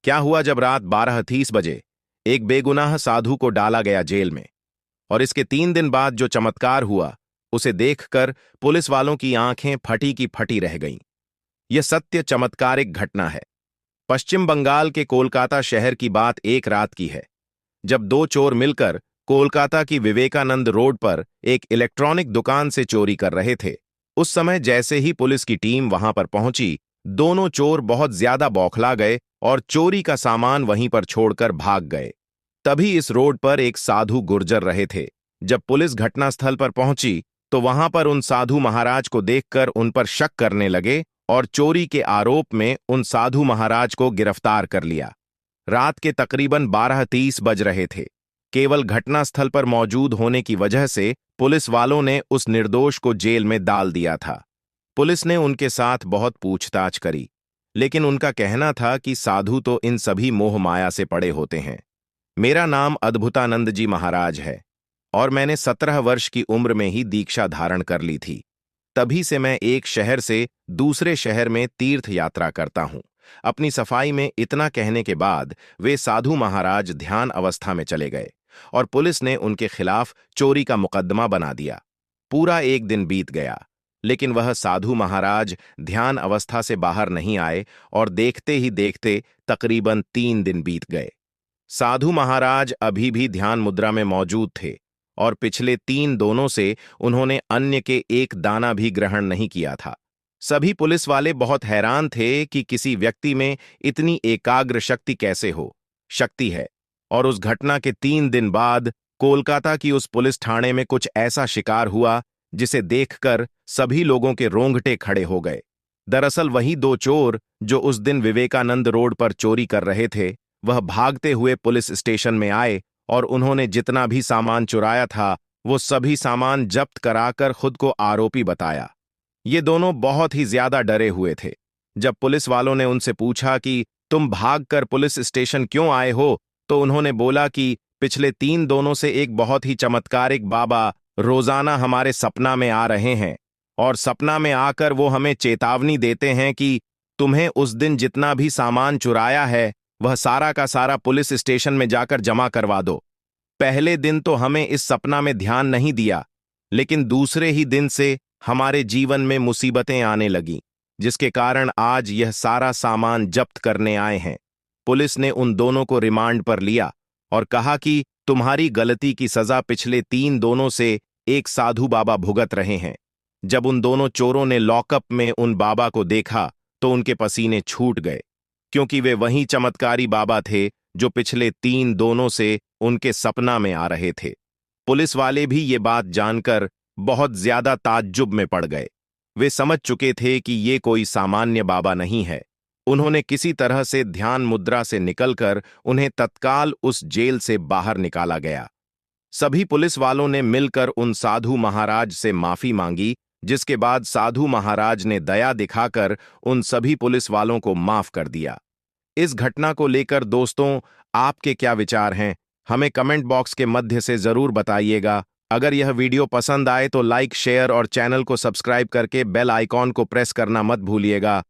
क्या हुआ जब रात 12:30 बजे एक बेगुनाह साधु को डाला गया जेल में, और इसके 3 दिन बाद जो चमत्कार हुआ उसे देखकर पुलिस वालों की आंखें फटी की फटी रह गईं। यह सत्य चमत्कारिक घटना है। पश्चिम बंगाल के कोलकाता शहर की बात एक रात की है, जब दो चोर मिलकर कोलकाता की विवेकानंद रोड पर एक इलेक्ट्रॉनिक दुकान से चोरी कर रहे थे। उस समय जैसे ही पुलिस की टीम वहां पर पहुंची, दोनों चोर बहुत ज्यादा बौखला गए और चोरी का सामान वहीं पर छोड़कर भाग गए। तभी इस रोड पर एक साधु गुर्जर रहे थे। जब पुलिस घटनास्थल पर पहुंची तो वहां पर उन साधु महाराज को देखकर उन पर शक करने लगे और चोरी के आरोप में उन साधु महाराज को गिरफ्तार कर लिया। रात के तकरीबन 12:30 बज रहे थे। केवल घटनास्थल पर मौजूद होने की वजह से पुलिस वालों ने उस निर्दोष को जेल में डाल दिया था। पुलिस ने उनके साथ बहुत पूछताछ करी, लेकिन उनका कहना था कि साधु तो इन सभी मोह माया से पड़े होते हैं। मेरा नाम अद्भुतानंद जी महाराज है और मैंने 17 वर्ष की उम्र में ही दीक्षा धारण कर ली थी। तभी से मैं एक शहर से दूसरे शहर में तीर्थ यात्रा करता हूं। अपनी सफाई में इतना कहने के बाद वे साधु महाराज ध्यान अवस्था में चले गए और पुलिस ने उनके खिलाफ चोरी का मुकदमा बना दिया। पूरा एक दिन बीत गया, लेकिन वह साधु महाराज ध्यान अवस्था से बाहर नहीं आए और देखते ही देखते तकरीबन 3 दिन बीत गए। साधु महाराज अभी भी ध्यान मुद्रा में मौजूद थे और पिछले 3 दिनों से उन्होंने अन्न के एक दाना भी ग्रहण नहीं किया था। सभी पुलिस वाले बहुत हैरान थे कि किसी व्यक्ति में इतनी एकाग्र शक्ति कैसे हो। शक्ति है। और उस घटना के 3 दिन बाद कोलकाता की उस पुलिस थाने में कुछ ऐसा शिकार हुआ जिसे देखकर सभी लोगों के रोंगटे खड़े हो गए। दरअसल वही 2 चोर जो उस दिन विवेकानंद रोड पर चोरी कर रहे थे, वह भागते हुए पुलिस स्टेशन में आए और उन्होंने जितना भी सामान चुराया था वो सभी सामान जब्त कराकर खुद को आरोपी बताया। ये दोनों बहुत ही ज्यादा डरे हुए थे। जब पुलिस वालों ने उनसे पूछा कि तुम भागकर पुलिस स्टेशन क्यों आए हो, तो उन्होंने बोला कि पिछले 3 दिनों से एक बहुत ही चमत्कारिक बाबा रोजाना हमारे सपना में आ रहे हैं और सपना में आकर वो हमें चेतावनी देते हैं कि तुम्हें उस दिन जितना भी सामान चुराया है वह सारा का सारा पुलिस स्टेशन में जाकर जमा करवा दो। पहले दिन तो हमें इस सपना में ध्यान नहीं दिया, लेकिन दूसरे ही दिन से हमारे जीवन में मुसीबतें आने लगीं, जिसके कारण आज यह सारा सामान जब्त करने आए हैं। पुलिस ने उन दोनों को रिमांड पर लिया और कहा कि तुम्हारी गलती की सजा पिछले 3 दिनों से एक साधु बाबा भुगत रहे हैं। जब उन दोनों चोरों ने लॉकअप में उन बाबा को देखा तो उनके पसीने छूट गए, क्योंकि वे वही चमत्कारी बाबा थे जो पिछले 3 दिनों से उनके सपना में आ रहे थे। पुलिस वाले भी ये बात जानकर बहुत ज्यादा ताज्जुब में पड़ गए। वे समझ चुके थे कि ये कोई सामान्य बाबा नहीं है। उन्होंने किसी तरह से ध्यान मुद्रा से निकलकर उन्हें तत्काल उस जेल से बाहर निकाला गया। सभी पुलिस वालों ने मिलकर उन साधु महाराज से माफी मांगी, जिसके बाद साधु महाराज ने दया दिखाकर उन सभी पुलिस वालों को माफ कर दिया। इस घटना को लेकर दोस्तों आपके क्या विचार हैं, हमें कमेंट बॉक्स के मध्य से जरूर बताइएगा। अगर यह वीडियो पसंद आए तो लाइक, शेयर और चैनल को सब्सक्राइब करके बेल आइकॉन को प्रेस करना मत भूलिएगा।